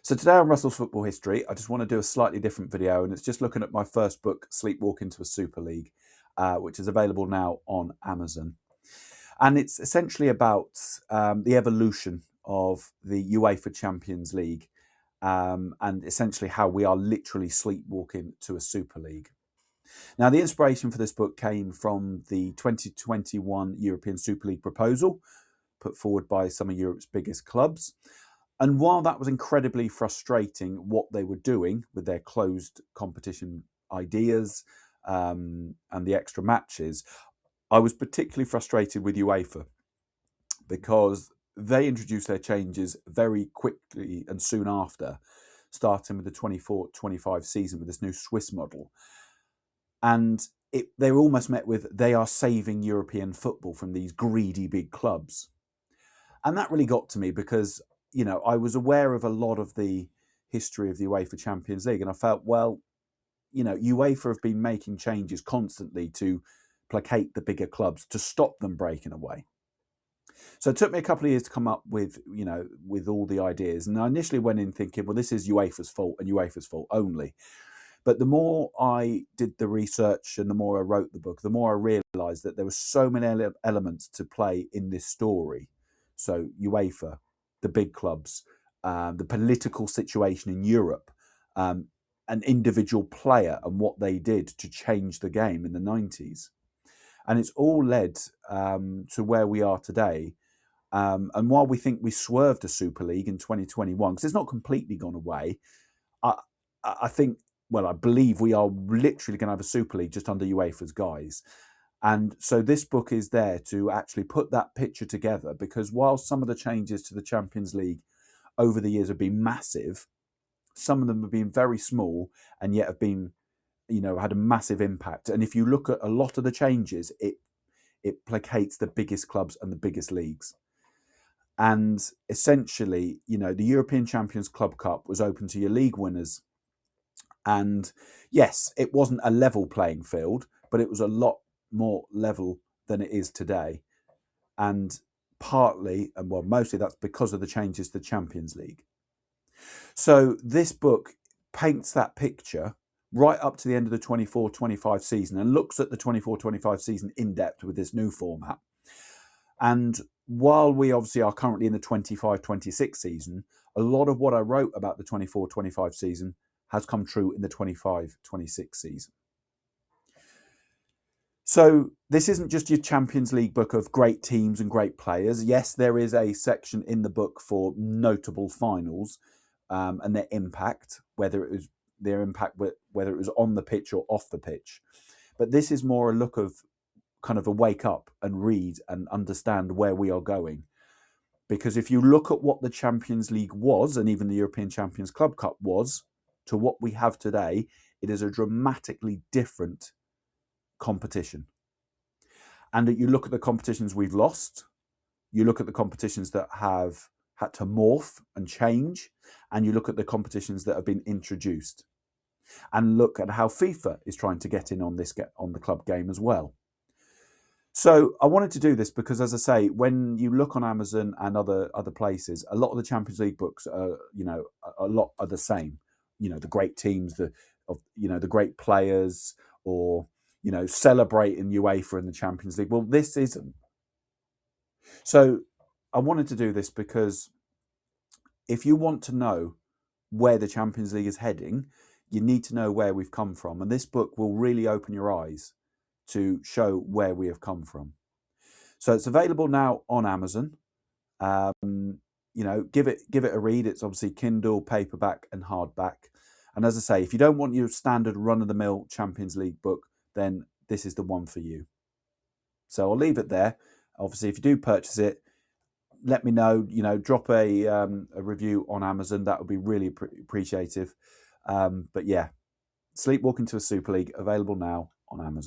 So today on Russell's Football History, I just want to do a slightly different video, and it's just looking at my first book, Sleepwalking to a Super League, which is available now on Amazon. And it's essentially about the evolution of the UEFA Champions League and essentially how we are literally sleepwalking to a Super League. Now, the inspiration for this book came from the 2021 European Super League proposal put forward by some of Europe's biggest clubs. And while that was incredibly frustrating, what they were doing with their closed competition ideas and the extra matches, I was particularly frustrated with UEFA because they introduced their changes very quickly and soon after, starting with the 24-25 season with this new Swiss model. And they were almost met with, they are saving European football from these greedy big clubs. And that really got to me because, you know, I was aware of a lot of the history of the UEFA Champions League, and I felt, well, you know, UEFA have been making changes constantly to placate the bigger clubs, to stop them breaking away. So it took me a couple of years to come up with, you know, with all the ideas. And I initially went in thinking, well, this is UEFA's fault and UEFA's fault only. But the more I did the research and the more I wrote the book, the more I realised that there were so many elements to play in this story. So UEFA, the big clubs, the political situation in Europe, an individual player and what they did to change the game in the 90s. And it's all led to where we are today. And while we think we swerved a Super League in 2021, because it's not completely gone away, I think, well, I believe we are literally going to have a Super League just under UEFA's guise. And so this book is there to actually put that picture together, because while some of the changes to the Champions League over the years have been massive, some of them have been very small and yet have been, you know, had a massive impact. And if you look at a lot of the changes, it placates the biggest clubs and the biggest leagues. And essentially, you know, the European Champions Club Cup was open to your league winners. And yes, it wasn't a level playing field, but it was a lot more level than it is today. And partly, and well, mostly that's because of the changes to the Champions League. So this book paints that picture right up to the end of the 24-25 season and looks at the 24-25 season in depth with this new format. And while we obviously are currently in the 25-26 season, a lot of what I wrote about the 24-25 season has come true in the 25-26 season. So this isn't just your Champions League book of great teams and great players. Yes, there is a section in the book for notable finals and their impact, whether it was on the pitch or off the pitch. But this is more a look of kind of a wake up and read and understand where we are going. Because if you look at what the Champions League was, and even the European Champions Club Cup was, to what we have today, it is a dramatically different competition. And that you look at the competitions we've lost, you look at the competitions that have had to morph and change, and you look at the competitions that have been introduced, and look at how FIFA is trying to get in on the club game as well. So I wanted to do this because, as I say, when you look on Amazon and other places, a lot of the Champions League books are, you know, a lot are the same. You know, the great teams, the great players, or, you know, celebrating UEFA and the Champions League. Well, this isn't. So I wanted to do this because if you want to know where the Champions League is heading, you need to know where we've come from. And this book will really open your eyes to show where we have come from. So it's available now on Amazon. You know, give it a read. It's obviously Kindle, paperback and hardback. And as I say, if you don't want your standard run-of-the-mill Champions League book, then this is the one for you. So I'll leave it there. Obviously, if you do purchase it, let me know. You know, drop a review on Amazon. That would be really appreciative. But yeah, Sleepwalking to a Super League, available now on Amazon.